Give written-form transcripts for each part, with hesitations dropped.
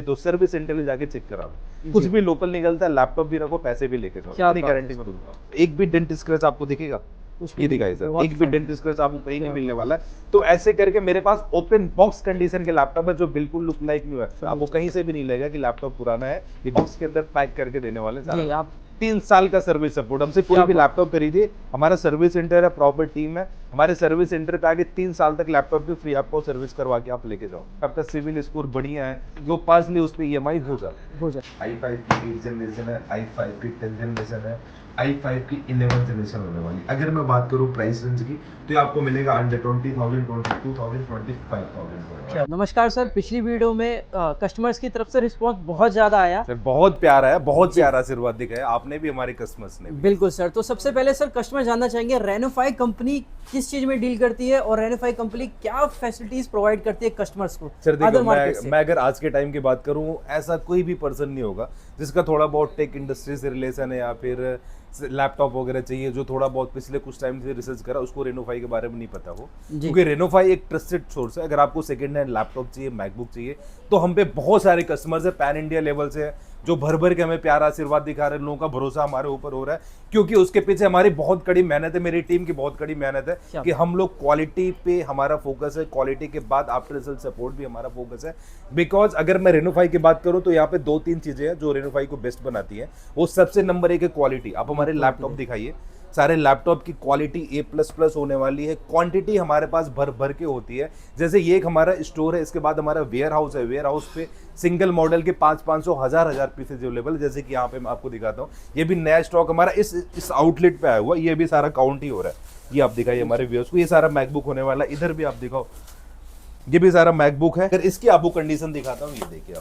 तो service centre में जाके चेक करा लो, कुछ भी लोकल निकलता है, लैपटॉप भी रखो, पैसे भी लेके जाओ, अपनी गारंटी में दूंगा। एक भी डेंट स्क्रैच आपको दिखेगा, ये दिखाई सर, एक भी डेंट स्क्रैच आपको कहीं नहीं मिलने वाला है। तो ऐसे करके मेरे पास ओपन बॉक्स कंडीशन के लैपटॉप है जो बिल्कुल लुक लाइक न्यू है, आपको कहीं से भी नहीं लगेगा कि लैपटॉप पुराना है। ये बॉक्स के अंदर पैक करके देने वाले हैं। आप 3 साल का सर्विस सपोर्ट, हमसे कोई भी लैपटॉप खरीदिए, हमारा सर्विस सेंटर है, प्रॉपर टीम है, हमारे सर्विस सेंटर पे आके 3 साल तक लैपटॉप भी फ्री आपको सर्विस करवा के आप लेके जाओ। आपका सिविल स्कोर बढ़िया है, जो पास ले उस पे EMI हो जाए। i5 की 8th जनरेशन है, i5 की 10th जनरेशन है, i5 की 11th जनरेशन होने वाली। अगर मैं बात करूँ प्राइस रेंज की तो ये आपको मिलेगा अंडर 20,000, 22,000, 25,000। नमस्कार सर, पिछली वीडियो में कस्टमर्स की तरफ से रिस्पांस बहुत ज़्यादा आया सर, बहुत प्यारा है, बहुत प्यारा आशीर्वाद दिखाया आपने भी, हमारे कस्टमर्स ने भी। बिल्कुल सर। तो सबसे पहले सर कस्टमर जानना चाहेंगे रेनोफाई कंपनी किस चीज में डील करती है और रेनोफाई कंपनी क्या फैसिलिटीज प्रोवाइड करती है कस्टमर्स को। सर देखो, मैं अगर आज के टाइम की बात करूं, ऐसा कोई भी पर्सन नहीं होगा जिसका थोड़ा बहुत टेक इंडस्ट्री से रिलेशन है या फिर लैपटॉप वगैरह चाहिए, जो थोड़ा बहुत पिछले कुछ टाइम से रिसर्च करा, उसको रेनोफाई के बारे में नहीं पता हो, क्योंकि रेनोफाई एक ट्रस्टेड सोर्स है। अगर आपको सेकंड हैंड लैपटॉप चाहिए, मैकबुक चाहिए, तो हम पे बहुत सारे कस्टमर्स है, पैन इंडिया लेवल से, जो भर भर के हमें प्यारा आशीर्वाद दिखा रहे हैं। लोगों का भरोसा हमारे ऊपर हो रहा है, क्योंकि उसके पीछे हमारी बहुत कड़ी मेहनत है, मेरी टीम की बहुत कड़ी मेहनत है कि हम लोग क्वालिटी पे हमारा फोकस है, क्वालिटी के बाद आफ्टर रिजल्ट सपोर्ट भी हमारा फोकस है। बिकॉज अगर मैं रेनोफाई की बात करूं तो यहाँ पे 2-3 चीजें हैं जो रेनोफाई को बेस्ट बनाती है। वो सबसे नंबर 1 है क्वालिटी। आप हमारे लैपटॉप दिखाइए, सारे लैपटॉप की क्वालिटी A++ होने वाली है। क्वांटिटी हमारे पास भर भर के होती है। जैसे ये एक हमारा स्टोर है, इसके बाद हमारा वेयर हाउस है। वेयर हाउस पे सिंगल मॉडल के 500, 1000 पीसेज अवेलेबल है। जैसे कि यहाँ पे मैं आपको दिखाता हूँ, ये भी नया स्टॉक हमारा इस आउटलेट पे आया हुआ, ये भी सारा काउंट ही हो रहा है। ये आप दिखाइए हमारे व्यूअर्स को, ये सारा मैकबुक होने वाला है। इधर भी आप दिखाओ, ये भी सारा मैकबुक है। अगर इसकी आपको कंडीशन दिखाता हूँ, ये देखिए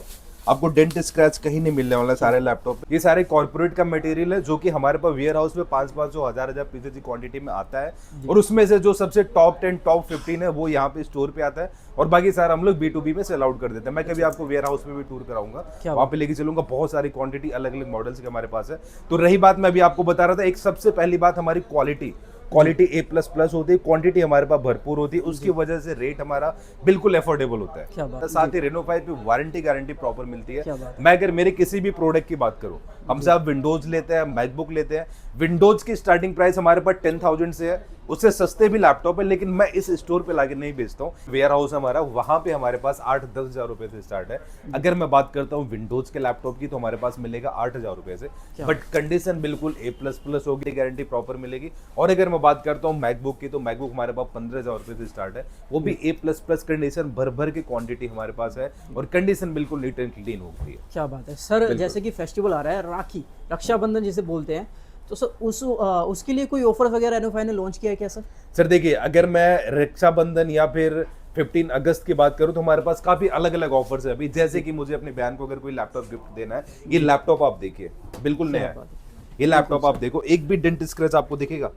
आपको डेंट स्क्रैच कहीं नहीं मिलने वाला सारे लैपटॉप। ये सारे कॉर्पोरेट का मटेरियल है जो कि हमारे पास वेयर हाउस में 500, 1000 पीसेज की क्वांटिटी में आता है। और उसमें से जो सबसे टॉप 10, टॉप 15 है वो यहाँ पे स्टोर पे आता है, और बाकी सारा हम लोग B2B में सेल आउट कर देते हैं। मैं कभी आपको वेयर हाउस में भी टूर कराऊंगा, वहाँ पे लेके चलूंगा। बहुत सारी क्वांटिटी अलग अलग मॉडल्स के हमारे पास है। तो रही बात, मैं अभी आपको बता रहा था, एक सबसे पहली बात हमारी क्वालिटी A++ होती है, क्वांटिटी हमारे पास भरपूर होती है, उसकी वजह से रेट हमारा बिल्कुल अफोर्डेबल होता है। साथ ही रेनोफाई पे वारंटी गारंटी प्रॉपर मिलती है। मैं अगर मेरे किसी भी प्रोडक्ट की बात करूं, हमसे आप विंडोज लेते हैं, मैकबुक लेते हैं, विंडोज की स्टार्टिंग प्राइस हमारे पास 10,000 से है, उससे सस्ते भी लैपटॉप है, लेकिन मैं इस स्टोर पे लाके नहीं बेचता हूँ। वेयर हाउस हमारा, वहां पे हमारे पास 8-10 हजार रुपए से स्टार्ट है। अगर मैं बात करता हूँ विंडोज के लैपटॉप की, तो हमारे पास मिलेगा 8,000 रुपए से, बट कंडीशन बिल्कुल A++ होगी, गारंटी प्रॉपर मिलेगी। और अगर मैं बात करता हूँ मैकबुक की, तो मैकबुक हमारे पास 15,000 रुपए से स्टार्ट है, वो भी A++ कंडीशन, भर भर की क्वांटिटी हमारे पास है, और कंडीशन बिल्कुल नीट एंड क्लीन होती है। क्या बात है सर। जैसे कि फेस्टिवल आ रहा है, राखी, रक्षाबंधन जिसे बोलते हैं, तो सर उसके लिए कोई ऑफर वगैरह रेनोफाई ने लॉन्च किया है क्या सर? सर देखिए, अगर मैं रक्षाबंधन या फिर 15 अगस्त की बात करूं तो हमारे पास काफी अलग अलग ऑफर्स है अभी। जैसे कि मुझे अपने बहन को अगर कोई लैपटॉप गिफ्ट देना है, ये लैपटॉप आप देखिए बिल्कुल नया है, ये लैपटॉप आप देखो, एक भी डेंट स्क्रैच आपको दिखेगा,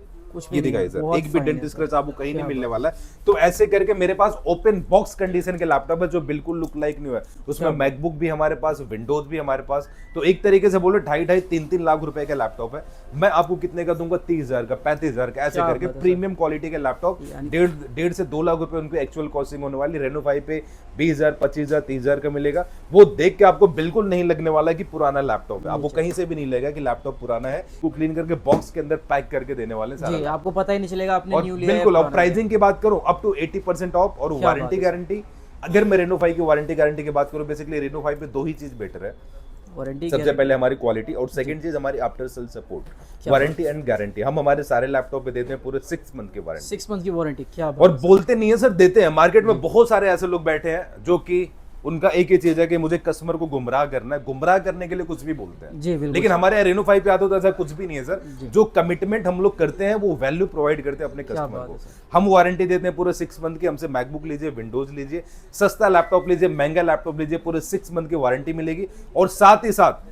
ये दिखाई सर, एक भी डेंट स्क्रैच आपको कहीं नहीं मिलने वाला है। तो ऐसे करके मेरे पास ओपन बॉक्स कंडीशन के लैपटॉप है जो बिल्कुल लुक लाइक न्यू है। उसमें मैकबुक भी हमारे पास, विंडोज भी हमारे पास। तो एक तरीके से बोलो 2.5-3 लाख रुपए का लैपटॉप है। मैं आपको कितने का दूंगा? 30,000 का, 35,000 का, ऐसे करके प्रीमियम क्वालिटी के लैपटॉप 1.5 से 2 लाख रुपए उनकी एक्चुअल कॉस्टिंग होने वाली। रेनोफाई पे 20,000, 25,000, 30,000 का मिलेगा। वो देख के आपको बिल्कुल नहीं लगने वाला कि पुराना लैपटॉप है, आपको कहीं से भी नहीं लगेगा कि लैपटॉप पुराना है। वो क्लीन करके बॉक्स के अंदर पैक करके देने वाले सारा, आपको पता ही नहीं चलेगा आपने न्यू लिया है। बिल्कुल। और प्राइसिंग की बात करूं, अप टू 80% ऑफ, और वारंटी गारंटी। अगर मैं रेनोफाई की वारंटी गारंटी की बात करूं, बेसिकली रेनोफाई पे 2 ही चीज बेटर है। सबसे पहले हमारी क्वालिटी, और सेकंड चीज हमारी after sale support, warranty and guarantee. हम हमारे सारे लैपटॉप पे देते हैं पूरे 6 मंथ की वारंटी। 6 मंथ की वारंटी। क्या और बोलते नहीं है सर, देते हैं। मार्केट में बहुत सारे ऐसे लोग बैठे हैं जो कि उनका एक ही चीज है कि मुझे कस्टमर को गुमराह करना है, गुमराह करने के लिए कुछ भी बोलते हैं। लेकिन हमारे यहाँ रेनोफाई पे आते तो ऐसा कुछ भी नहीं है सर। जो कमिटमेंट हम लोग करते हैं वो वैल्यू प्रोवाइड करते हैं अपने कस्टमर को। हम वारंटी देते हैं पूरे 6 मंथ की। हमसे मैकबुक लीजिए, विंडोज लीजिए, सस्ता लैपटॉप लीजिए, महंगा लैपटॉप लीजिए, पूरे 6 मंथ की वारंटी मिलेगी। और साथ ही साथ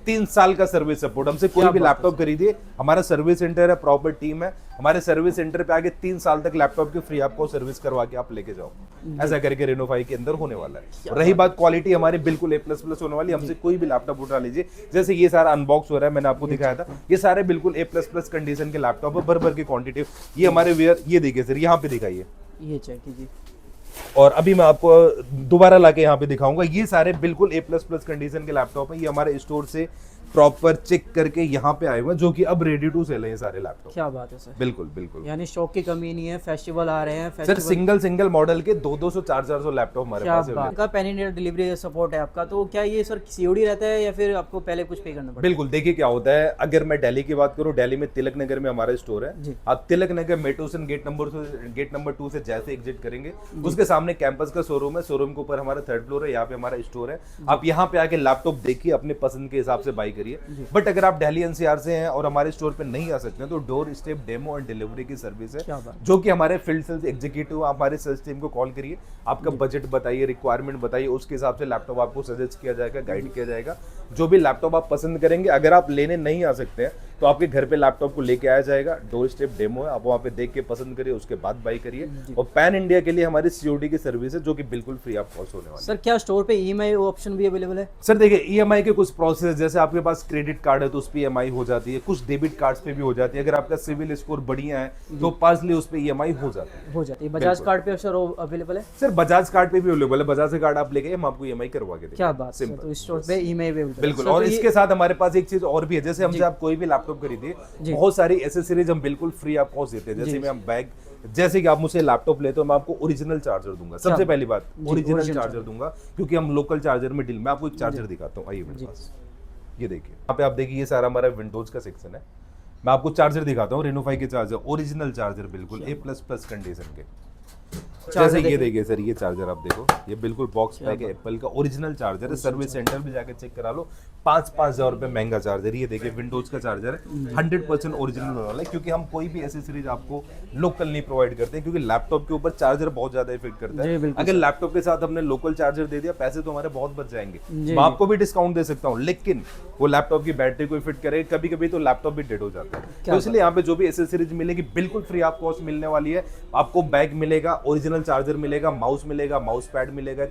3 साल का सर्विस सपोर्ट। हमसे कोई भी लैपटॉप खरीदिए, हमारा सर्विस सेंटर है, प्रॉपर टीम है, हमारे सर्विस सेंटर पे आगे 3 साल तक लैपटॉप की फ्री आपको सर्विस करवा के आप लेके जाओ। ऐसा करके रेनोफाई के अंदर होने वाला है। रही बात क्वालिटी, हमारी बिल्कुल A++ होने वाली। हमसे कोई भी लैपटॉप उठा लीजिए, जैसे ये सारा अनबॉक्स हो रहा है, मैंने आपको दिखाया था, ये सारे बिल्कुल A++ कंडीशन के लैपटॉप है, भर भर की क्वांटिटी। ये हमारे वेयर, ये देखिए सर, यहाँ पे दिखाइए, ये चेक कीजिए, और अभी मैं आपको दोबारा लाके यहाँ पे दिखाऊंगा। ये सारे बिल्कुल A++ कंडीशन के लैपटॉप हैं। ये हमारे स्टोर से प्रॉपर चेक करके यहाँ पे आए हुए हैं, जो कि अब रेडी टू सेल है ये सारे लैपटॉप। क्या बात है सर, बिल्कुल बिल्कुल। यानी स्टॉक की कमी नहीं है, फेस्टिवल आ रहे हैं, सर फेस्टिवल सिंगल मॉडल के 200 400 लैपटॉप हमारे क्या पास है। बात का पैन इंडिया डिलीवरी सपोर्ट है आपका, तो क्या ये सर सीओडी रहता है या फिर आपको पहले कुछ पे करना पड़ता बिल्कुल, देखिए क्या होता है, अगर मैं दिल्ली की बात करूं, दिल्ली में तिलक नगर में हमारा स्टोर है। जी। आप तिलक नगर मेट्रोसन गेट नंबर 2 से जैसे एग्जिट करेंगे, उसके सामने कैंपस का शोरूम है। शोरूम के ऊपर हमारा 3rd फ्लोर है, यहाँ पे हमारा स्टोर है। आप यहाँ पे आके लैपटॉप देखिए, अपने पसंद के हिसाब से बाई करिए। बट अगर आप दिल्ली NCR से हैं और हमारे स्टोर पे नहीं आ सकते हैं, तो door step demo and delivery की सर्विस क्या है, बात। जो कि हमारे फील्ड सेल्स एग्जीक्यूटिव, हमारे सेल्स टीम को कॉल करिए, आपका बजट बताइए, रिक्वायरमेंट बताइए, उसके हिसाब से लैपटॉप आपको सजेस्ट किया जाएगा, गाइड किया जाएगा। जो भी लैपटॉप आप पसंद करेंगे, अगर आप लेने नहीं आ सकते हैं तो आपके घर पे लैपटॉप को लेके आया जाएगा। डोर स्टेप डेमो है, आप वहाँ पे देख के पसंद करिए, उसके बाद बाई करिए। और पैन इंडिया के लिए हमारी COD की सर्विस है, जो कि बिल्कुल फ्री ऑफ कॉस्ट होने वाली है। सर क्या स्टोर पे EMI ऑप्शन भी अवेलेबल है? सर देखिए, EMI के कुछ प्रोसेस, जैसे आपके पास क्रेडिट कार्ड है तो उस पर EMI हो जाती है, कुछ डेबिट कार्ड्स पे भी हो जाती है। अगर आपका सिविल स्कोर बढ़िया है तो पार्सली उस पे EMI हो जाती है। बजाज कार्ड पे सर अवेलेबल है? सर बजाज कार्ड पे भी अवेलेबल है, बजाज से कार्ड आप लेके हम आपको EMI करवा के देंगे। क्या बात है, तो इस स्टोर पे EMI अवेलेबल है। बिल्कुल। सर, और तो इसके साथ हमारे पास एक चीज और भी है, जैसे हमसे आप कोई भी लैपटॉप खरीदिए, बहुत सारी एसेसरीज हम बिल्कुल फ्री ऑफ कॉस्ट देते हैं। जैसे मैं हम बैग, जैसे कि आप मुझसे लैपटॉप लेते हो, मैं आपको ओरिजिनल चार्जर दूंगा। सबसे पहली बात, ओरिजिनल चार्जर दूंगा, क्योंकि हम लोकल चार्जर में डील। मैं आपको एक चार्जर दिखाता हूँ, आइए मेरे पास। ये देखिए, यहाँ पे आप देखिए, ये सारा हमारा विंडोज का सेक्शन है। मैं आपको चार्जर दिखाता हूँ, रेनोफाई के चार्जर, ओरिजिनल चार्जर, बिल्कुल A++ कंडीशन के। जैसे ये देखिए सर, ये चार्जर आप देखो, ये बिल्कुल बॉक्स पैक है, एप्पल का ओरिजिनल चार्जर है। सर्विस सेंटर भी जाके चेक करा लो, 5,000 रुपए महंगा चार्जर। ये देखिए विंडोज का चार्जर है, 100% ओरिजिनल वाला है, क्योंकि हम कोई भी सीरीज आपको लोकल नहीं प्रोवाइड करते हैं, क्योंकि लैपटॉप के ऊपर चार्जर बहुत ज्यादा इफेक्ट करता है। अगर लैपटॉप के साथ हमने लोकल चार्जर दे दिया, पैसे तो हमारे बहुत बच जाएंगे। मैं आपको भी डिस्काउंट दे सकता हूँ, लेकिन वो लैपटॉप की बैटरी को इफेक्ट करेगा, कभी कभी तो लैपटॉप भी डेड हो जाता है। तो इसलिए यहाँ पे जो भी एसेसरीज मिलेगी बिल्कुल फ्री ऑफ कॉस्ट मिलने वाली है। आपको बैग मिलेगा, ओरिजिनल चार्जर मिलेगा, माउस मिलेगा, माउस पैड मिलेगा,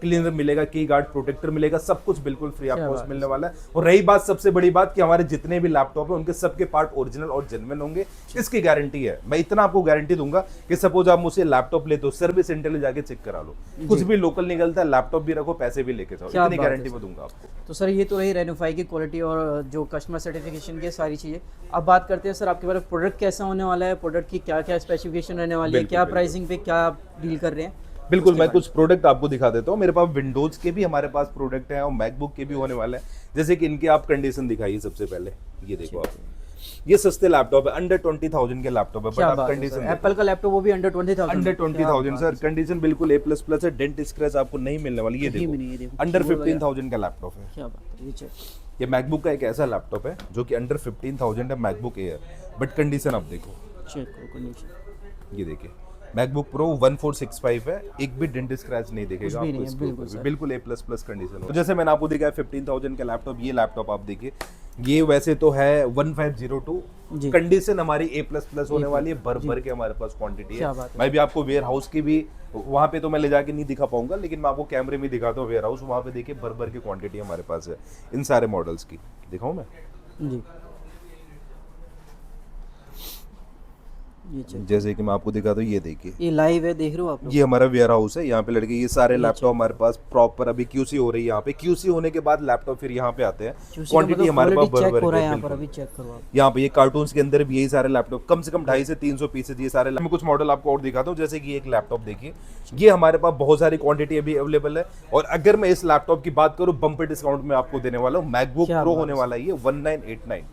क्लीनर मिलेगा, की गार्ड प्रोटेक्टर मिलेगा, सब कुछ बिल्कुल फ्री ऑफ कॉस्ट मिलने वाला है। और रही बात सबसे बड़ी बात, कि हमारे जितने भी लैपटॉप है उनके सबके पार्ट ओरिजिनल और जेन्युइन होंगे, इसकी गारंटी है। मैं इतना आपको गारंटी दूंगा कि सपोज आप मुझसे लैपटॉप लेते हो, सर्विस सेंटर ले जाके चेक करा लो, कुछ भी लोकल निकलता है, लैपटॉप भी रखो, पैसे भी लेके जाओ, इतनी गारंटी मैं दूंगा आपको। तो सर ये तो रही रेनोफाई की क्वालिटी और जो कस्टमर सर्टिफिकेशन की सारी चीज़ें। अब बात करते हैं सर आपके बारे में, प्रोडक्ट कैसा होने वाला है, प्रोडक्ट की क्या क्या स्पेसिफिकेशन रहने वाली है, क्या प्राइसिंग पे क्या आप डील कर रहे हैं? बिल्कुल, मैं कुछ प्रोडक्ट आपको दिखा देता हूँ। मेरे पास विंडोज के भी हमारे पास प्रोडक्ट हैं और मैकबुक के भी होने वाले हैं। जैसे कि इनके आप कंडीशन दिखाइए सबसे पहले। ये देखो आप, ये सस्ते लैपटॉप है, अंडर 20,000 के लैपटॉप है, बट आप कंडीशन, एप्पल का लैपटॉप वो भी अंडर 20,000, अंडर 20,000 सर, कंडीशन बिल्कुल A++ है, डेंट स्क्रैच आपको नहीं मिलने वाली। ये देखो अंडर 15,000 का लैपटॉप है। क्या बात है, ये चेक। ये मैकबुक का एक ऐसा लैपटॉप है जो कि अंडर 15,000 है, मैकबुक एयर, बट कंडीशन आप देखो, चेक करो कंडीशन। ये देखिए मैकबुक प्रो 1465 है, एक भी डेंट स्क्रैच नहीं दिखेगा आपको इसके ऊपर, बिल्कुल A++ कंडीशन है। तो जैसे मैंने आपको दिखाया 15,000 का लैपटॉप, ये लैपटॉप आप देखिए, ये वैसे तो है 1502, कंडीशन हमारी A++ होने वाली है, भर के हमारे पास क्वांटिटी है। मैं भी आपको वेयर हाउस की भी, वहाँ पे तो मैं ले जाके नहीं दिखा पाऊंगा, लेकिन मैं आपको कैमरे में दिखाता हूँ वेयर हाउस, वहाँ पे देखिए भर की क्वांटिटी हमारे पास है इन सारे मॉडल्स की। दिखाऊँ मैं? जी, जैसे कि मैं आपको दिखाता हूँ, ये देखिए, ये लाइव है, देख रहे हो आप लोग? ये हमारा वेयर हाउस है, यहाँ पे लड़के ये सारे लैपटॉप हमारे पास प्रॉपर अभी QC हो रही है। यहाँ पे QC होने के बाद लैपटॉप फिर यहाँ पे आते हैं, क्वांटिटी हमारे पास भर हो रहा है। यहाँ पर अभी चेक करो आप, यहाँ पे ये कार्टून्स के अंदर भी यही सारे लैपटॉप, कम से कम 250 से 300 पीसेज ये सारे। मैं कुछ मॉडल आपको और दिखाता हूँ, जैसे कि एक लैपटॉप देखिए, ये हमारे पास बहुत सारी क्वांटिटी अभी अवेलेबल है। और अगर मैं इस लैपटॉप की बात करूँ, बम्पर डिस्काउंट में आपको देने वाला हूँ। मैकबुक प्रो होने वाला है ये 1989,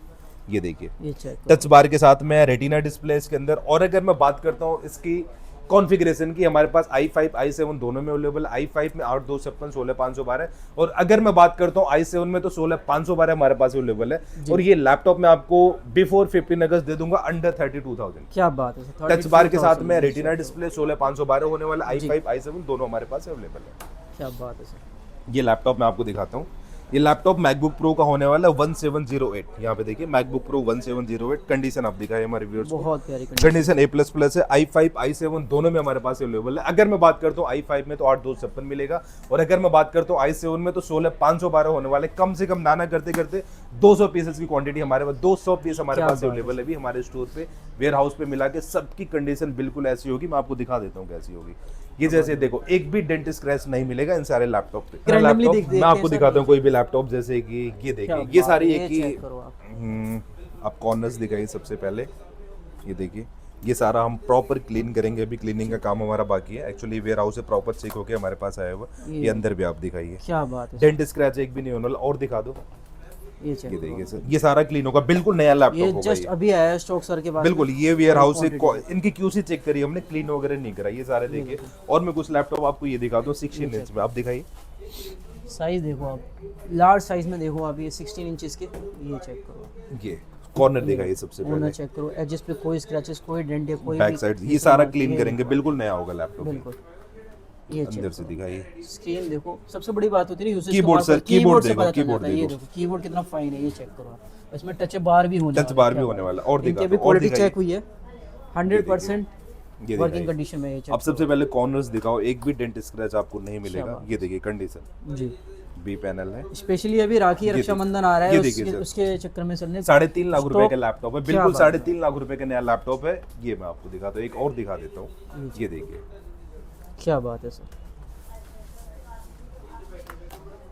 ये देखिए टच बार के साथ में, रेटिना डिस्प्ले इसके अंदर। और अगर मैं बात करता हूँ इसकी कॉन्फ़िगरेशन की, हमारे पास i5 i7 दोनों में अवेलेबल है। i5 में 8,256 16,512, और अगर मैं बात करता हूँ i7 में तो 16,512 हमारे पास अवेलेबल है। और ये लैपटॉप मैं आपको बिफोर 15 अगस्त दे दूंगा अंडर 32,000। क्या बात है, टच बार के साथ में, रेटिना डिस्प्ले, 16,512 होने वाला, i5 i7 दोनों हमारे पास अवेलेबल है। क्या बात है सर, ये लैपटॉप मैं आपको दिखाता हूँ। ये लैपटॉप मैकबुक प्रो का होने वाला है 1708, यहाँ पे देखिए मैकबुक प्रो 1708, कंडीशन आप दिखाए हमारे व्यूअर्स को, बहुत प्यारी कंडीशन, A++ है। i5 i7 दोनों में हमारे पास अवेलेबल है। अगर मैं बात करता हूँ i5 में तो 8,256 मिलेगा, और अगर मैं बात करता हूँ i7 में तो 16,512 होने वाले। कम से कम नाना करते करते 200 पीसेस की क्वांटिटी हमारे पास, 200 पीस हमारे पास अवेलेबल है अभी हमारे स्टोर पे, वेयर हाउस पे मिला के। सबकी कंडीशन बिल्कुल ऐसी होगी, मैं आपको दिखा देता हूँ कैसी होगी। ये जैसे देखो एक भी डेंट स्क्रैच नहीं मिलेगा इन सारे लैपटॉप पे। Randomly लैपटॉप देखते मैं आपको हैं सर। दिखाता हूँ कोई भी लैपटॉप, जैसे कि ये देखिए, ये बात सारी है, एक ये ही check करो आप। आप कॉर्नर्स दिखाइए सबसे पहले। ये देखिए, ये सारा हम प्रॉपर क्लीन करेंगे, अभी क्लीनिंग का काम हमारा बाकी है। एक्चुअली वेयर हाउस से प्रॉपर चेक होके हमारे पास आया हुआ। ये अंदर भी आप दिखाइए, क्या बात है डेंट स्क्रैच एक भी नहीं होने वाला। और दिखा दो, ये check ये करो देखिए आप। सर, ये सारा क्लीन होगा, बिल्कुल नया ये लैपटॉप होगा जस्ट ये। अभी आया है स्टॉक सर के पास। बिल्कुल, ये वेयर हाउस से quantity इनकी क्यूसी चेक करी हमने, क्लीन वगैरह नहीं करा, ये सारे देखिए। और मैं कुछ लैपटॉप आपको ये दिखा दूं 16 इंच में, आप दिखाइए। साइज देखो आप, लार्ज साइज में देखो आप, ये 16 इंचेस के, ये चेक करो। ये कॉर्नर दिखाइए सबसे ओनर पहले, चेक करो, एजेस पे कोई स्क्रैचेस, कोई डेंट या कोई बैक भी साइड ये सारा क्लीन करेंगे, बिल्कुल नया होगा लैपटॉप। बिल्कुल। ये अंदर चेक से दिखाइए, स्क्रीन देखो, सबसे बड़ी बात होती है ना यूसेज कीबोर्ड सर, कीबोर्ड देखो, कीबोर्ड ये देखो, देखो कीबोर्ड कितना फाइन है, ये चेक करो आप। इसमें टच बार भी होने टच बार भी होने वाला। और इनकी दिखा अभी दो, और क्वालिटी दिखाइए, चेक हुई है 100% ये वर्किंग दिखाइए। कंडीशन में, ये चेक अब सबसे पहले कॉर्नर्स दिखाओ, एक भी डेंट स्क्रैच आपको नहीं मिलेगा। ये देखिए कंडीशन, जी। बी पैनल है। स्पेशली अभी राखी ये रक्षाबंधन आ रहा ये है, देखिए उसके सर। उसके चक्कर में सर ने 3.5 लाख रुपए का स्टॉक- लैपटॉप है, क्या बिल्कुल बात है। 3.5 लाख रुपए का नया लैपटॉप है। ये मैं आपको दिखाता हूँ, एक और दिखा देता हूँ, ये देखिए। क्या बात है सर।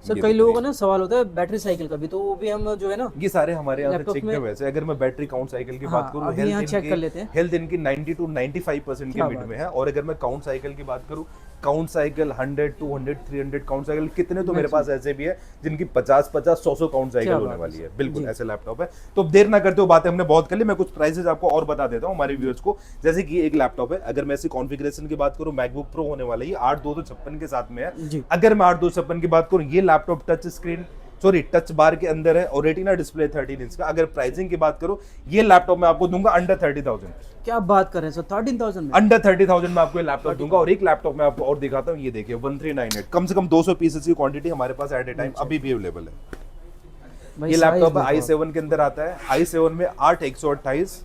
सर ये कई देखिए। लोगों का ना सवाल होता है बैटरी साइकिल का भी, तो वो भी हम जो है ना ये सारे हमारे यहाँ से लैपटॉप चेक में- है। वैसे अगर मैं बैटरी काउंट साइकिल की हाँ, बात करूँ, अभी यहाँ check कर लेते हैं। हेल्थ इनकी 90 to 95% के क्या मिड बात में है। और अगर मैं काउंट साइकिल की बात करूँ, काउंट साइकिल 100, 200, 300 काउंट साइकिल कितने तो मेरे पास ऐसे भी है जिनकी 50, 100 काउंट साइकिल क्या होने बात वाली है है। सर। बिल्कुल जी। ऐसे लैपटॉप है। तो अब देर ना करते हो, बातें हमने बहुत कर ली, मैं कुछ प्राइसेस आपको और बता देता हूँ हमारे व्यूअर्स को। जैसे कि एक लैपटॉप है, अगर मैं इसकी कॉन्फ़िगरेशन की बात करूँ, मैकबुक प्रो होने वाला है, 8/256 के साथ में है। जी। अगर मैं 8/256 की बात करूँ, ये laptop touch screen touch bar के अंदर है और रेटिना डिस्प्ले 13 इंच का। अगर प्राइसिंग की बात करूं, ये लैपटॉप मैं आपको दूंगा अंडर 30,000। क्या बात कर रहे हैं सर, 13,000 में? अंडर 30,000 में आपको ये लैपटॉप दूंगा। और एक लैपटॉप मैं आपको और दिखाता हूं, ये देखिए 1398, कम से कम 200 पीसेस की क्वांटिटी हमारे पास एट ए टाइम अभी भी अवेलेबल है। भाई ये size लैपटॉप देखो आप। i7 के अंदर आता है। i7 में 8/128,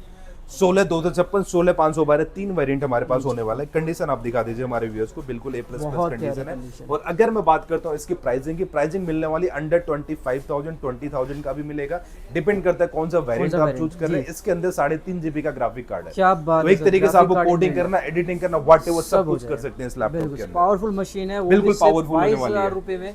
16/256, 16/512 3 वेरिएंट हमारे पास होने वाला है। कंडीशन आप दिखा दीजिए हमारे व्यूअर्स को, बिल्कुल A++ बहुत कंडीशन प्यारी है। condition। और अगर मैं बात करता हूँ इसकी प्राइसिंग की, प्राइसिंग मिलने वाली अंडर 25,000, 20,000 का भी मिलेगा। डिपेंड करता है कौन सा वेरिएंट आप चूज कर रहे हैं। इसके अंदर 3.5 GB का ग्राफिक कार्ड है। क्या बात तो है एक सर, तरीके से graphic आपको card कोडिंग में करना, एडिटिंग करना, व्हाटएवर सब हो कुछ कर जाएगा। सकते हैं इस लैपटॉप के बिल्कुल अंदर। पावरफुल मशीन है, वो बिल्कुल भी सिर्फ powerful होने वाली है। 22,000 रुपए में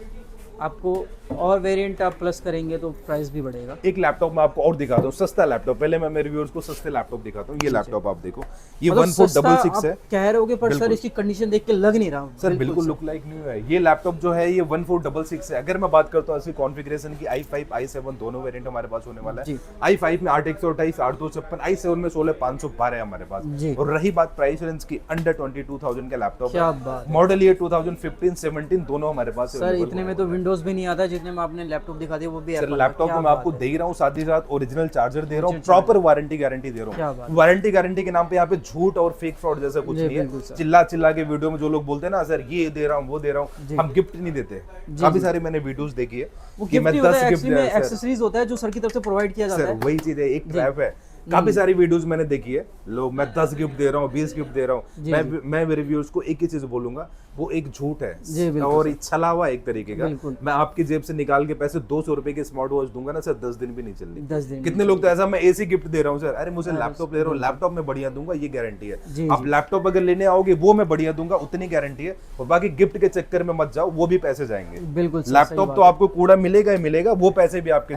आपको, और वेरिएंट आप प्लस करेंगे तो प्राइस भी बढ़ेगा। एक लैपटॉप मैं आपको और दिखाता हूँ, सस्ता लैपटॉप। पहले मैं मेरे व्यूअर्स को सस्ते लैपटॉप दिखाता हूँ। ये लैपटॉप आप देखो, ये मतलब 1466 सस्ता है। आप कह रहे होगे, पर सर बिल्कुल। इसकी कंडीशन देख के लग नहीं रहा। सर बिल्कुल लुक लाइक न्यू है। ये लैपटॉप जो है ये 1466 है। अगर मैं बात करता हूँ इसकी कॉन्फ़िगरेशन की, i5, i7 दोनों वेरिएंट हमारे पास होने वाला है। जी। i5 में 8/128, 8/256, i7 में 16/512 है हमारे पास। जी। और रही बात प्राइस रेंज की, अंडर 22,000 का लैपटॉप क्या है। बात है। मॉडल ये 2015, 17 दोनों हमारे पास सर इतने में तो विंडोज भी नहीं आता, जितने में आपने लैपटॉप दिखा दिया वो भी सर Apple का। लैपटॉप क्या तो मैं आपको बात दे ही रहा हूँ, साथ ही साथ ओरिजिनल चार्जर दे रहा हूँ, Original प्रॉपर वारंटी गारंटी दे क्या रहा बात हूँ। वारंटी गारंटी के नाम पे यहाँ पे झूठ और फेक फ्रॉड जैसा कुछ जी, नहीं बिल्कुल है। सर। चिल्ला चिल्ला के वीडियो में जो लोग बोलते हैं ना, सर ये दे रहा हूँ, वो दे रहा हूँ, हम गिफ्ट नहीं देते। काफी सारी मैंने वीडियोस देखी है वो कि गिफ्ट मैं नहीं होता 10 है, गिफ्ट एक्चुअली दे में रहा हूँ। एक्सेसरीज होता है जो सर की तरफ से प्रोवाइड किया जाता सर है। वही चीज है, एक ट्रैप है। काफी सारी वीडियोस मैंने देखी है, लोग मैं 10 गिफ्ट दे रहा हूँ, 20 गिफ्ट दे रहा हूँ। मैं मेरे व्यूअर्स को एक ही चीज बोलूंगा, वो एक झूठ है जी, बिल्कुल और छला हुआ एक तरीके का। बिल्कुल। मैं आपकी जेब से निकाल के पैसे 200 रुपए की स्मार्ट वॉच दूंगा ना सर, 10 दिन भी नहीं चल रही। 10 दिन कितने लोग तो ऐसा, मैं एसी गिफ्ट दे रहा हूँ सर, अरे मुझे लैपटॉप दे रहा हूँ, लैपटॉप में बढ़िया दूंगा, ये गारंटी है। जी, आप लैपटॉप अगर लेने आओगे वो मैं बढ़िया दूंगा, उतनी गारंटी है। और बाकी गिफ्ट के चक्कर में मत जाओ, वो भी पैसे जाएंगे। बिल्कुल सर, सही लैपटॉप बात तो आपको कूड़ा मिलेगा ही मिलेगा, वो पैसे भी आपके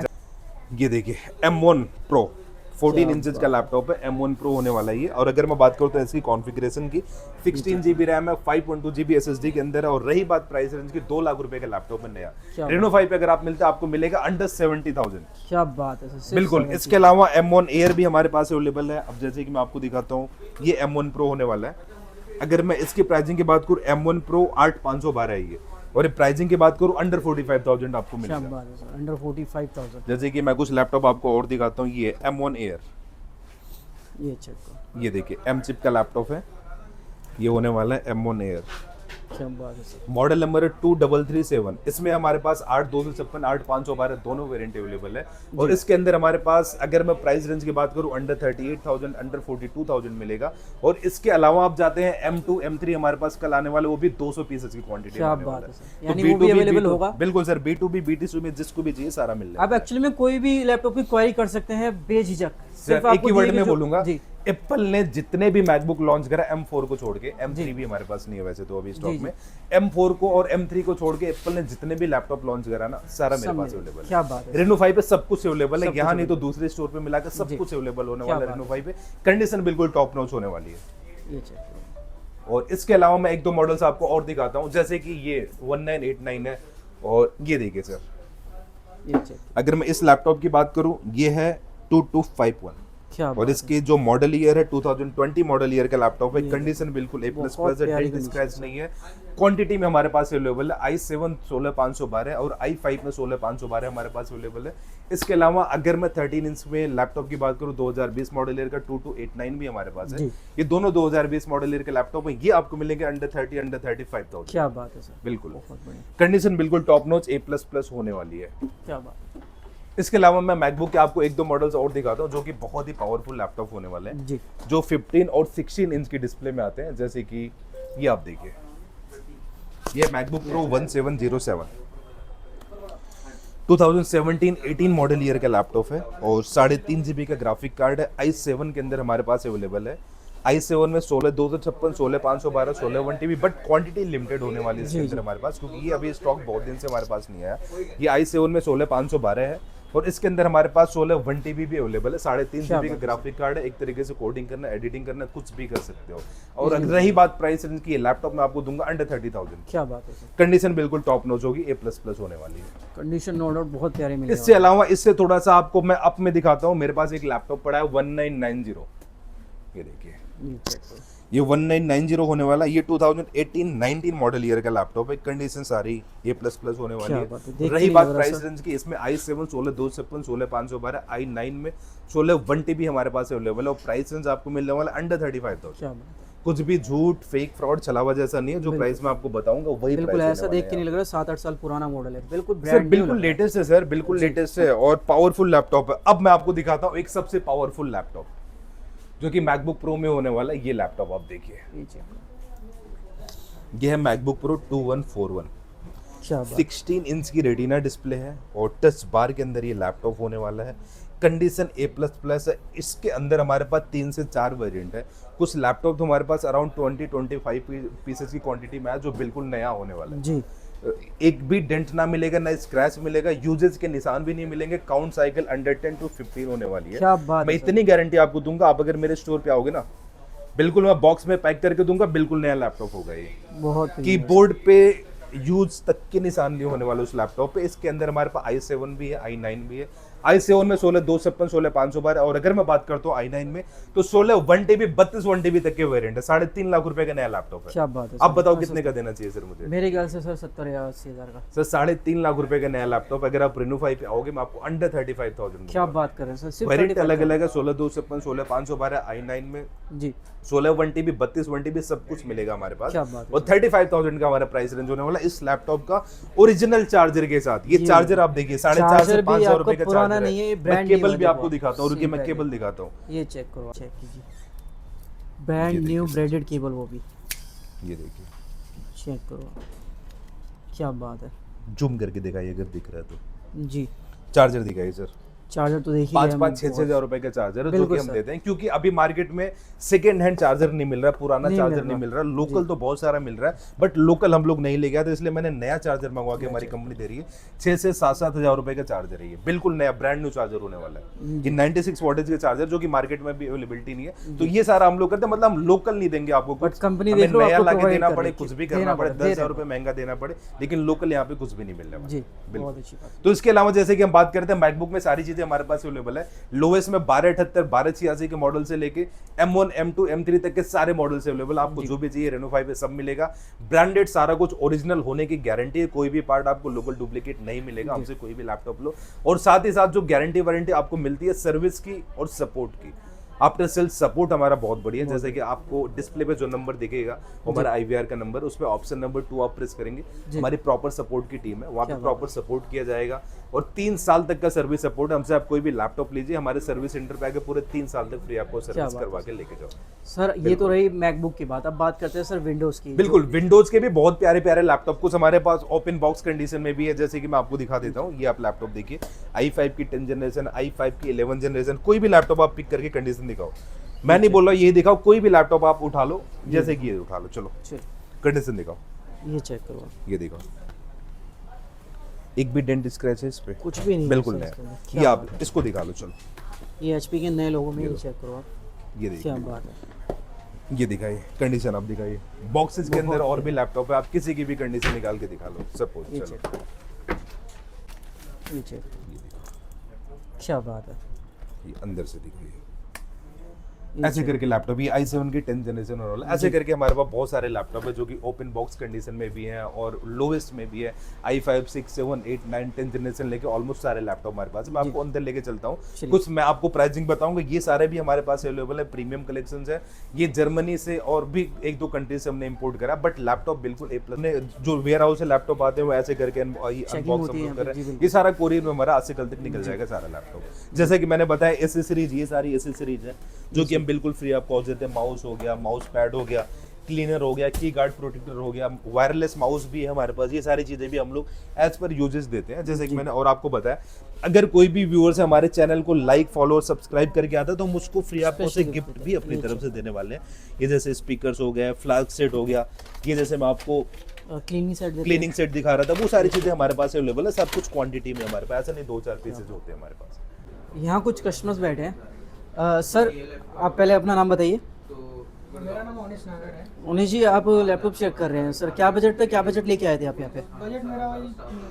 ये देखिए M1 Pro 14 इंचेस का लैपटॉप है, M1 Pro होने वाला है ये। और अगर मैं बात करूँ तो इसकी कॉन्फ़िगरेशन की, 16 GB रैम है, 5.2 GB SSD के अंदर है। और रही बात प्राइस रेंज की, 2 लाख रुपए का लैपटॉप है नया। क्या Reno 5 पे अगर आप मिलते हैं आपको मिलेगा अंडर 70,000। क्या बात है सर, सिर्फ बिल्कुल। 70। इसके अलावा M1 Air भी हमारे पास अवेलेबल है। अब जैसे कि मैं आपको दिखाता हूँ, ये M1 Pro होने वाला है। अगर मैं इसकी प्राइसिंग की बात करूँ, M1 Pro 8,512 है ये। और प्राइसिंग की बात करूँ, अंडर 45,000 आपको क्या मिलेगा। बात है सर, अंडर 45,000। जैसे कि मैं कुछ लैपटॉप आपको और दिखाता हूँ, ये M1 Air, ये चेक करो, ये देखिए M चिप का लैपटॉप है, ये होने वाला है M1 Air। क्या बात है सर। मॉडल नंबर है 2337। इसमें हमारे पास 8/256, 8/512 दोनों वेरिएंट अवेलेबल है। और इसके अंदर हमारे पास, अगर मैं प्राइस रेंज की बात करूं, अंडर 38,000, अंडर 42,000 मिलेगा। और इसके अलावा आप जाते हैं M2, M3 हमारे पास कल आने वाले, वो भी 200 पीसेस की क्वांटिटी क्या आने बात वाला है है। सर, यानी वो भी अवेलेबल होगा? बिल्कुल सर, B2B, B2C में जिसको भी चाहिए सारा मिल जाएगा। आप एक्चुअली में कोई भी लैपटॉप की क्वायरी कर सकते हैं बेझिझक। सर एक ही वर्ड में बोलूंगा, एप्पल ने जितने भी मैकबुक लॉन्च करा M4 को छोड़ के, M3 भी हमारे पास नहीं है वैसे तो अभी स्टॉक में, M4 को और M3 को छोड़ के एप्पल ने जितने भी लैपटॉप लॉन्च करा ना, सारा मेरे पास अवेलेबल है। क्या बात है। रेनो 5 पे सब कुछ अवेलेबल है, यहाँ नहीं तो दूसरे स्टोर पे मिलाकर सब कुछ अवेलेबल होने वाला है रेनो 5 पे। कंडीशन बिल्कुल टॉप नॉच होने वाली है। ये चेक करो। और इसके अलावा मैं एक दो मॉडल्स आपको और दिखाता हूँ, जैसे कि ये 1989 है, और ये देखिए सर, ये चेक, अगर मैं इस लैपटॉप की बात करूँ, ये है 2251 क्या और इसके जो मॉडल ईयर है 2020 मॉडल ईयर का लैपटॉप है। कंडीशन बिल्कुल A++ है, डेंट स्क्रैच नहीं है। क्वांटिटी में हमारे पास अवेलेबल है i7 16512 और i5 में 16512 हमारे पास अवेलेबल है। इसके अलावा अगर मैं 13 इंच में लैपटॉप की बात करूं, 2020 मॉडल ईयर का 2289 भी हमारे पास है। ये दोनों 2020 मॉडल ईयर के लैपटॉप है, ये आपको मिलेंगे अंडर 35,000। क्या बात है सर, बिल्कुल बहुत बढ़िया, कंडीशन बिल्कुल टॉप नॉच A++ होने वाली है। क्या बात है। इसके अलावा मैं मैकबुक के आपको एक दो मॉडल्स और दिखाता हूँ जो कि बहुत ही पावरफुल लैपटॉप होने वाले हैं जी, जो 15 और 16 इंच की डिस्प्ले में आते हैं। जैसे कि ये आप देखिए, ये मैकबुक प्रो 1707 2017-18 मॉडल ईयर का लैपटॉप है और 3.5 GB का ग्राफिक कार्ड है। i7 के अंदर हमारे पास अवेलेबल है। i7 में 16 256, 16 512, 16 1TB, बट क्वांटिटी लिमिटेड होने वाली है इसके अंदर हमारे पास, क्योंकि ये अभी स्टॉक बहुत दिन से हमारे पास नहीं आया। ये i7 में 16 512 है और इसके अंदर हमारे पास 16 1TB भी अवेलेबल है। 3.5 GB का ग्राफिक कार्ड है। एक तरीके से कोडिंग करना, एडिटिंग करना, कुछ भी कर सकते हो। और अगर रही बात प्राइस रेंज की, लैपटॉप मैं आपको दूंगा अंडर 30,000। क्या बात है सर, कंडीशन बिल्कुल टॉप नॉच होगी, A++ होने वाली है। कंडीशन नो डाउट बहुत प्यारी मिलेगी। इससे अलावा इससे थोड़ा सा आपको मैं अप में दिखाता हूँ। मेरे पास एक लैपटॉप पड़ा है 1990, ये देखिए, ये चेक करो, ये 1990 होने वाला। ये 2018-19 मॉडल ईयर का लैपटॉप है। कंडीशन सारी A++ होने वाली है। रही बात प्राइस रेंज की, इसमें i7 16 256, 16 512, i9 में 16 1TB हमारे पास अवेलेबल है और प्राइस रेंज आपको मिलने वाला अंडर 35,000। क्या बात है। कुछ भी झूठ फेक फ्रॉड चलावा जैसा नहीं है। जो प्राइस मैं आपको बताऊंगा वही बिल्कुल प्राइस ऐसा देख के नहीं लग रहा 7-8 साल पुराना मॉडल है, बिल्कुल सर, ब्रांड बिल्कुल लेटेस्ट है सर, बिल्कुल लेटेस्ट है और पावरफुल लैपटॉप है। अब मैं आपको दिखाता हूँ एक सबसे पावरफुल लैपटॉप जो कि मैकबुक प्रो में होने वाला है। ये लैपटॉप आप देखिए, ये है मैकबुक प्रो 2141। क्या बात, 16 इंच की रेटिना डिस्प्ले है और टच बार के अंदर ये लैपटॉप होने वाला है। कंडीशन A++ है। इसके अंदर हमारे पास 3 से 4 वेरिएंट है। कुछ लैपटॉप तो हमारे पास अराउंड 20-25 पीसेस की क्वांटिटी में है जो बिल्कुल नया होने वाला है जी, एक भी डेंट ना मिलेगा, ना स्क्रैच मिलेगा, यूजेज के निशान भी नहीं मिलेंगे। काउंट साइकिल अंडर 10 to 15 होने वाली है। क्या बात मैं है इतनी गारंटी आपको दूंगा, आप अगर मेरे स्टोर पे आओगे ना, बिल्कुल मैं बॉक्स में पैक करके दूंगा, बिल्कुल नया लैपटॉप होगा ये। बहुत कीबोर्ड पे यूज तक के निशान नहीं होने वाले उस लैपटॉप पे। इसके अंदर हमारे पास i7 भी है, i9 भी है। i7 में 16 256, 16 512 और अगर मैं बात करता हूँ i9 में तो 16 1TB 32 1TB तक के वेरिएंट है। 3.5 लाख रुपए का नया लैपटॉप है। क्या बात है। आप बताओ कितने का देना चाहिए सर मुझे? मेरे ख्याल से सर 70 या 80 हज़ार का। सर 3.5 लाख रुपए का नया लैपटॉप अगर आप रेनोफाई पे आओगे, मैं आपको अंडर 35,000। क्या बात कर रहे हैं सर, सिर्फ वेरिएंट अलग अलग है। 16 256, 16 512 i9 में, जी, 16 1TB 32 1TB सब कुछ मिलेगा हमारे पास। क्या बात है। और 35,000 का हमारा प्राइस रेंज होने वाला इस लैपटॉप का ओरिजिनल चार्जर के साथ। ये चार्जर आप देखिए 4.5 से 5,000 रुपए का पुराना चार्जर नहीं है, है। ब्रांड मैं केबल भी आपको दिखाता हूँ, रुकिए मैं केबल दिखाता हूँ। ये चेक करो, चेक कीजिए, ब्रांड न्यू ब्रेडेड केबल, वो भी ये देखिए, चेक करो, क्या बात है। जूम करके दिखाइए अगर दिख रहा है तो। जी, चार्जर दिखाइए सर। चार्जर तो देखिए 5-6 हज़ार रुपए का चार्जर है जो कि हम देते हैं, क्योंकि अभी मार्केट में सेकेंड हैंड चार्जर नहीं मिल रहा, पुराना चार्जर नहीं मिल रहा। लोकल तो बहुत सारा मिल रहा है, बट लोकल हम लोग नहीं ले गया, तो इसलिए मैंने नया चार्जर मंगवा के हमारी कंपनी दे रही है। 6 से 7 हज़ार रुपए का चार्जर है ये, बिल्कुल नया ब्रांड न्यू चार्जर होने वाला है। ये 96 वॉटेज के चार्जर जो कि मार्केट में भी अवेलेबिलिटी नहीं है, तो ये सारा हम लोग करते हैं। मतलब हम लोकल नहीं देंगे आपको कुछ, कंपनी हमें नया आपको ला के provide देना कर पड़े, रही है, कुछ भी करना पड़े, 10,000 रुपए महंगा देना पड़े, लेकिन लोकल यहाँ पे कुछ भी नहीं मिलने वाला। जी, बहुत अच्छी बात। तो इसके अलावा जैसे कि हम बात करते हैं, मैकबुक में सारी चीजें हमारे पास अवेलेबल है। लोएस्ट में 1278, 1286 के मॉडल से लेके M1 M2 M3 तक के सारे मॉडल से अवेलेबल। आपको जो भी चाहिए रेनो 5 पे सब मिलेगा। ब्रांडेड सारा कुछ, ओरिजिनल होने की गारंटी है। कोई भी पार्ट आपको लोकल डुप्लीकेट नहीं मिलेगा। हमसे कोई भी लैपटॉप लो, और साथ ही साथ जो गारंटी वारंटी आपको मिलती है सर्विस की और सपोर्ट की, आफ्टर सेल सपोर्ट हमारा बहुत बढ़िया है। जैसे कि आपको डिस्प्ले पे जो नंबर दिखेगा वो हमारा IVR का नंबर, उस पर ऑप्शन नंबर 2 आप प्रेस करेंगे, हमारी प्रॉपर सपोर्ट की टीम है, वहाँ पे प्रॉपर सपोर्ट किया जाएगा। और 3 साल तक का सर्विस सपोर्ट है। हमसे आप कोई भी लैपटॉप लीजिए, हमारे सर्विस सेंटर पे आके पूरे 3 साल तक फ्री आपको सर्विस करवा के लेके जाओ। सर ये तो रही मैकबुक की बात, अब बात करते हैं सर विंडोज की। बिल्कुल, विंडोज के भी बहुत प्यारे प्यारे लैपटॉप कुछ हमारे पास ओपन बॉक्स कंडीशन में भी है। जैसे कि मैं आपको दिखा देता हूँ, ये आप लैपटॉप देखिए, i5 की 10 जनरेशन, i5 की 11 जनरेशन, कोई भी लैपटॉप आप पिक करके कंडीशन दिखाओ। मैं नहीं बोल रहा ये दिखाओ, कोई भी लैपटॉप आप उठा लो, जैसे कि ये उठा लो, चलो चलो कंडीशन दिखाओ, ये चेक करो, ये दिखाओ, एक भी डेंट स्क्रैच है इस पे? कुछ भी नहीं है बिल्कुल सर इसके नहीं। अंदर। ये क्या आप इसको दिखा लो, चलो ये HP के नए लोगों में, ये चेक करो आप, ये क्या देखिए, बात है। ये दिखाइए कंडीशन, आप दिखाइए। बॉक्सेस के अंदर और भी लैपटॉप है, आप किसी की भी कंडीशन निकाल के दिखा लो, सपोज ये चलो चेक, ये चेक, क्या बात है। ये अंदर से दिखाइए, ये ऐसे करके लैपटॉप, ये i7 की 10th जनरेशन और वाला, ऐसे करके हमारे पास बहुत सारे लैपटॉप है जो कि ओपन बॉक्स कंडीशन में भी हैं और लोवेस्ट में भी है। i5 6 7 8 9 10 जनरेशन लेके ऑलमोस्ट सारे लैपटॉप हमारे पास है। मैं आपको अंदर लेके चलता हूँ, चलिए। कुछ मैं आपको प्राइसिंग बताऊंगा। ये सारे भी हमारे पास अवेलेबल है, प्रीमियम कलेक्शंस है। ये जर्मनी से और भी एक दो कंट्री से हमने इंपोर्ट करा, बट लैपटॉप बिल्कुल A+। जो वेयर हाउस से लैपटॉप आते हैं वो ऐसे करके अनबॉक्स होती है हम लोग कर रहे जी, हैं। बिल्कुल। ये सारा कोरियर में हमारा आज से कल तक निकल जाएगा सारा लैपटॉप। जैसे कि मैंने बताया एसेसरीज, ये सारी एसेसरीज है जो कि हम बिल्कुल फ्री ऑफ कॉस्ट देते हैं। माउस हो गया, माउस पैड हो गया, क्लीनर हो गया, की गार्ड प्रोटेक्टर हो गया, वायरलेस माउस भी है हमारे पास। ये सारी चीज़ें भी हम लोग एज पर यूजेस देते हैं। जैसे कि मैंने और आपको बताया, अगर कोई भी व्यूअर्स हमारे चैनल को लाइक, फॉलो और सब्सक्राइब करके आता है तो हम उसको फ्री ऑफ कॉस्ट से गिफ्ट भी अपनी तरफ से देने वाले हैं। ये जैसे स्पीकर्स हो गया, फ्लैग सेट हो गया, ये जैसे मैं आपको क्लीनिंग सेट दिखा रहा था, वो सारी चीज़ें हमारे पास अवेलेबल है। सब कुछ क्वांटिटी में हमारे पास, ऐसा नहीं 2-4 पीसेज होते हैं हमारे पास। यहाँ कुछ कस्टमर्स बैठे हैं। सर आप पहले अपना नाम बताइए। मेरा नाम ओनिस नागर है। उन्हें जी, आप लैपटॉप चेक कर रहे हैं सर, क्या बजट था, क्या बजट लेके आए थे आप यहाँ पे? बजट मेरा वही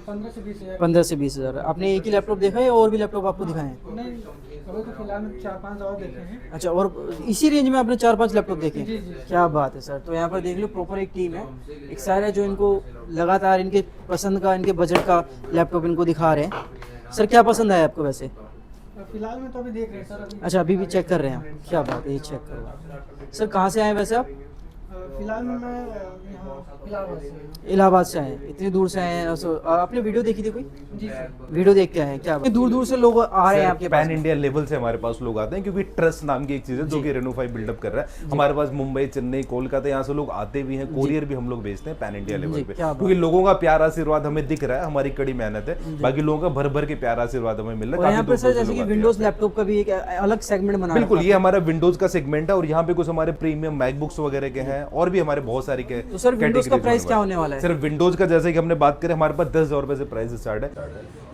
15 से 20 हज़ार। 15 से 20 हज़ार। आपने एक ही लैपटॉप देखा है और भी लैपटॉप आपको दिखाए हैं? नहीं, अभी तो फिलहाल में 4-5 और देखे हैं। अच्छा, और इसी रेंज में आपने 4-5 लैपटॉप देखे? जी, जी। क्या बात है सर। तो यहाँ पर देख लो, प्रॉपर एक टीम है, एक सर है जो इनको लगातार इनके पसंद का, इनके बजट का लैपटॉप इनको दिखा रहे हैं। सर क्या पसंद आया आपको वैसे? फिलहाल में तो अभी देख रहे हैं सर। अभी अच्छा, अभी भी चेक कर रहे हैं आप, क्या बात है, ये चेक करो। सर कहाँ से आए वैसे आप? फिलहाल में मैं यहाँ इलाहाबाद से हूँ। इलाहाबाद से आए, इतनी दूर से आए हैं। आपने वीडियो देखी थी कोई? जी सर। वीडियो देख के आए हैं, क्या बात? दूर दूर से लोग आ रहे हैं आपके पास? पैन इंडिया लेवल से हमारे पास लोग आते हैं, क्योंकि ट्रस्ट नाम की एक चीज है जो कि रेनोफाई बिल्डअप कर रहा है। हमारे पास मुंबई, चेन्नई, कोलकाता, यहाँ से लोग आते भी हैं, कोरियर भी हम लोग भेजते हैं पैन इंडिया लेवल पे, क्या बात। क्योंकि लोगों का प्यार आशीर्वाद हमें दिख रहा है। हमारी कड़ी मेहनत है, बाकी लोगों का भर भर के प्यार आशीर्वाद हमें मिल रहा और है। यहाँ काफी पर सर दूर-दूर से जैसे कि लोग आते हैं। विंडोज लैपटॉप का भी एक अलग सेगमेंट बना बिल्कुल, रखा ये हमारा विंडोज का सेगमेंट है और यहाँ पे कुछ हमारे प्रीमियम मैकबुक्स वगैरह के हैं और भी हमारे बहुत सारे के। तो सर विंडोज का प्राइस क्या होने वाला है? सिर्फ विंडोज का जैसे कि हमने बात करें, हमारे पास 10,000 रुपए से प्राइस स्टार्ट है,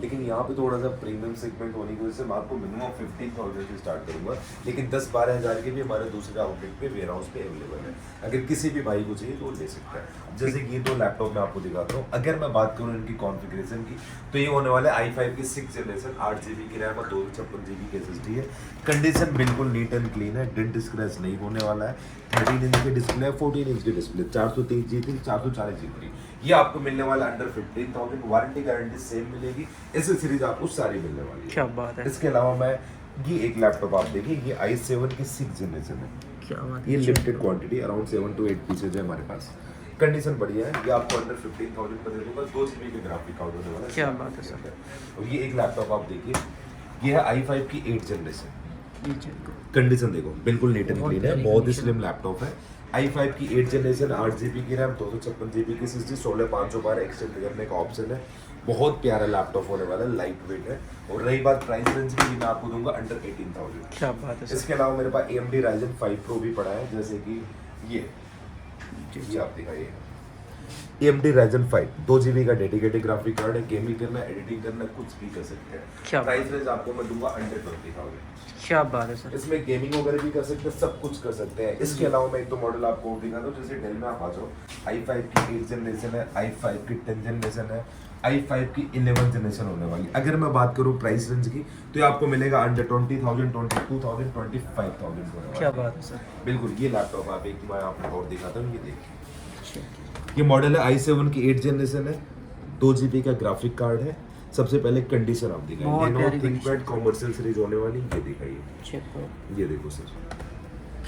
लेकिन यहाँ पे थोड़ा सा प्रीमियम सेगमेंट होने की वजह से मैं आपको मिनिमम 15,000 से स्टार्ट करूंगा, लेकिन 10-12 हज़ार के भी हमारे दूसरे आउटलेट पे वेयर हाउस पे अवेलेबल है। अगर किसी भी भाई को चाहिए तो वो ले सकता है। जैसे कि ये दो लैपटॉप मैं आपको दिखाता हूँ। अगर मैं बात करूँ इनकी कॉन्फ़िगरेशन की, तो ये होने वाला है i5 की 6th जनरेशन, 8 GB की रैम और 256 GB की SSD है। कंडीशन बिल्कुल नीट एंड क्लीन है, डेंट स्क्रैच नहीं होने वाला है। 13 इंच की डिस्प्ले है, 14 इंच की डिस्प्ले, 423 GB, 440 GB। ये आपको मिलने वाला अंडर 15,000। वारंटी गारंटी सेम मिलेगी, एसेसरीज आपको सारी मिलने वाली है। क्या बात है, इसके अलावा मैं ये एक लैपटॉप आप देखिए, ये i7 की 6th जनरेशन है। क्या बात ये है। Limited quantity, around 7 to 8 pieces है हमारे पास। कंडीशन बढ़िया है। ये आपको अंडर 15,000 पर दे दूंगा। 2 GB के ग्राफिक कार्ड होने वाला है। क्या बात है सर। और ये एक लैपटॉप आप देखिए, ये है i5 की 8th जनरेशन। ये चेक करो। कंडीशन देखो बिल्कुल नीट एंड बहुत क्लीन है, प्यारी बहुत ही condition स्लिम लैपटॉप है। i5 की 8th जनरेशन, 8 GB की रैम, 256 GB की SSD, 16512 एक्सटेंड करने का ऑप्शन है। बहुत प्यारा लैपटॉप होने वाला है, लाइट वेट है। और रही बात प्राइस रेंज की, मैं आपको दूंगा अंडर 18,000। क्या बात है सर। इसके अलावा मेरे पास AMD Ryzen 5 Pro भी पड़ा है, जैसे कि ये आप दिखाइए। AMD Ryzen 5 2 GB का डेडिकेटेड ग्राफिक कार्ड है। गेमिंग करना, एडिटिंग करना, कुछ भी कर सकते हैं। क्या प्राइस रेंज आपको मैं दूंगा अंडर 20,000। क्या बात है सर। इसमें गेमिंग वगैरह भी कर सकते हैं, सब कुछ कर सकते हैं। इसके अलावा मैं एक तो मॉडल आपको और दिखाता हूँ। जैसे डेल में आप आ जाओ, i5 की 8th जनरेशन है, i5 की 10th जनरेशन है, i5 की 11th जनरेशन होने वाली। अगर मैं बात करूँ प्राइस रेंज की, तो ये आपको मिलेगा अंडर 20,000, 22,000, 25,000। क्या बात है सर। बिल्कुल, ये लैपटॉप आप एक मैं आपको और दिखाता हूँ, ये देखिए। ये मॉडल है i7 की 8th जनरेशन है, 2 GB का ग्राफिक कार्ड है। सबसे पहले कंडीशन आप दिखाइए, बहुत Lenovo प्यारी ThinkPad कॉमर्शियल सीरीज होने वाली, ये दिखाइए। चेक करो। ये देखो सर,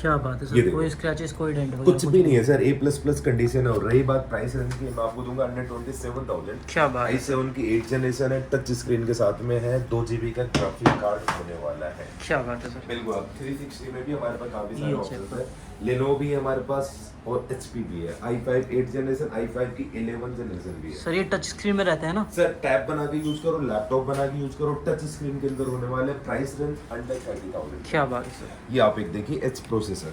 क्या बात है ये सर, देखो। कोई स्क्रैचेस, कोई डेंट कुछ भी नहीं है सर, A++ कंडीशन है। और रही बात प्राइस रेंज की, मैं आपको दूंगा अंडर 27,000। क्या बात है। i7 की 8th जनरेशन है, टच स्क्रीन के साथ में है, 2 GB का ग्राफिक कार्ड होने वाला है। क्या बात है सर। बिल्कुल, अब 360 में भी हमारे पास काफी सारे ये ऑप्शंस check है। लेनोवो भी है हमारे पास और HP भी है। i5 8 जनरेशन, i5 की 11 जनरेशन भी है। सर ये टच स्क्रीन में रहता है ना? सर टैब बना के यूज करो, लैपटॉप बना के यूज करो, टच स्क्रीन के अंदर होने वाले, प्राइस रेंज अंडर 30,000। क्या बात है सर। ये आप एक देखिए एच प्रोसेसर,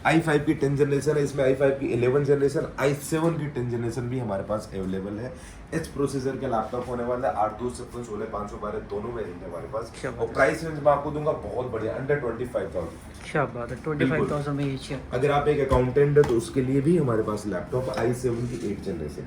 i5 की 10 जनरेशन है, इसमें i5 की 11 जनरेशन, i7 की 10 जनरेशन भी हमारे पास अवेलेबल है। एच प्रोसेसर का लैपटॉप होने वाला है, 8/2 16 512 दोनों वेरिएंट है हमारे पास। क्या बात और है। प्राइस रेंज मैं आपको दूंगा बहुत बढ़िया, अंडर 25,000। क्या बात है, 25,000 में ये चीज़। अगर आप एक अकाउंटेंट है तो उसके लिए भी हमारे पास लैपटॉप i7 की 8 जनरेशन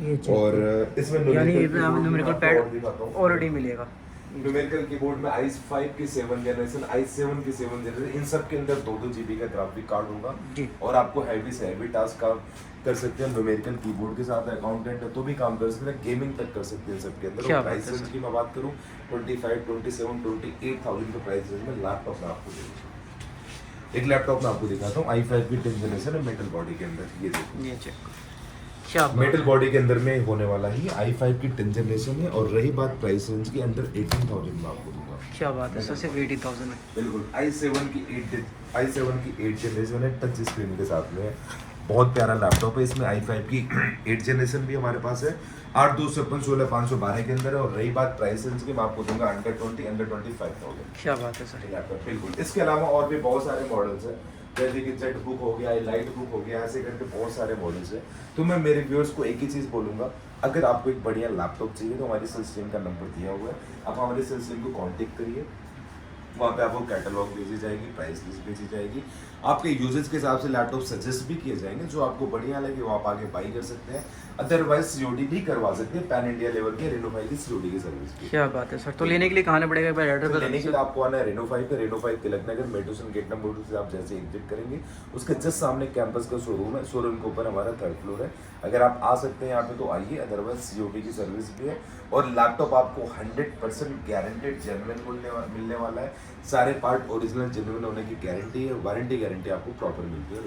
ये चीज़ और इसमें यानी न्यूमेरिकल न्यूमेरिकल पैड ऑलरेडी मिलेगा। न्यूमेरिकल कीबोर्ड में i5 की 7 जनरेशन, i7 की 7 जनरेशन, इन सब के अंदर 2-2 GB का ग्राफिक कार्ड होगा जी। और आपको हैवी से हैवी टास्क काम कर सकते हैं। न्यूमेरिकल कीबोर्ड के साथ अकाउंटेंट है तो भी काम कर सकते हैं, गेमिंग तक कर सकते हैं सबके अंदर। क्या और बात प्राइस है रेंज सर। की मैं बात करूं 25, 27, 28,000 के प्राइस रेंज में लैपटॉप मैं आपको दूंगा। एक लैपटॉप मैं आपको दिखाता हूँ, i5 की 10 जनरेशन है मेटल बॉडी के अंदर, ये देखो ये चेक। क्या बात मेटल बॉडी के अंदर में होने वाला ही i5 की 10 जनरेशन है। और रही बात प्राइस रेंज की, अंडर 18,000 में आपको दूंगा। क्या बात है सर, सिर्फ 80,000 में। बिल्कुल i7 की 8 जनरेशन है, टच स्क्रीन के साथ में है, बहुत प्यारा लैपटॉप है। इसमें i5 की 8 जनरेशन भी हमारे पास है, 8/2 16 512 के अंदर है। और रही बात प्राइस रेंज की, मैं आपको दूंगा अंडर 25,000 क्या बात है सर। लैपटॉप। बिल्कुल, इसके अलावा और भी बहुत सारे मॉडल्स हैं, जैसे कि जेट बुक हो गया, लाइट बुक हो गया, ऐसे करके बहुत सारे मॉडल्स हैं। तो मैं मेरे व्यूअर्स को एक ही चीज़ बोलूँगा, अगर आपको एक बढ़िया लैपटॉप चाहिए तो हमारी सेल्स टीम का नंबर दिया हुआ है, आप हमारी सेल्स टीम को कॉन्टेक्ट करिए। वहाँ पे आपको कैटलॉग भेजी जाएगी, प्राइस लिस्ट भेजी जाएगी, आपके यूजेज के हिसाब से लैपटॉप सजेस्ट भी किए जाएंगे, जो आपको बढ़िया लगे वो आप आगे बाई कर सकते हैं। अदरवाइज COD भी करवा सकते हैं, पैन इंडिया लेवल के रेनोफाई की COD की सर्विस भी। क्या बात है सर। तो लेने के लिए कहाँ आना पड़ेगा, एक बार एड्रेस तो बता लेने के दीजिए। लिए आपको आना है रेनोफाई पे, रेनोफाई तिलक नगर मेट्रोसन गेट नंबर 2 से आप जैसे एग्जिट करेंगे उसके जस्ट सामने कैंपस का शोरूम है, शोरूम के ऊपर हमारा 3rd फ्लोर है। अगर आप आ सकते हैं यहाँ पे तो आइए, अदरवाइज COD की सर्विस भी है। और लैपटॉप आपको 100% गारंटेड जेन्युइन मिलने वाला है, सारे पार्ट ओरिजिनल जेन्युइन होने की गारंटी है, वारंटी गारंटी आपको प्रॉपर मिलती है।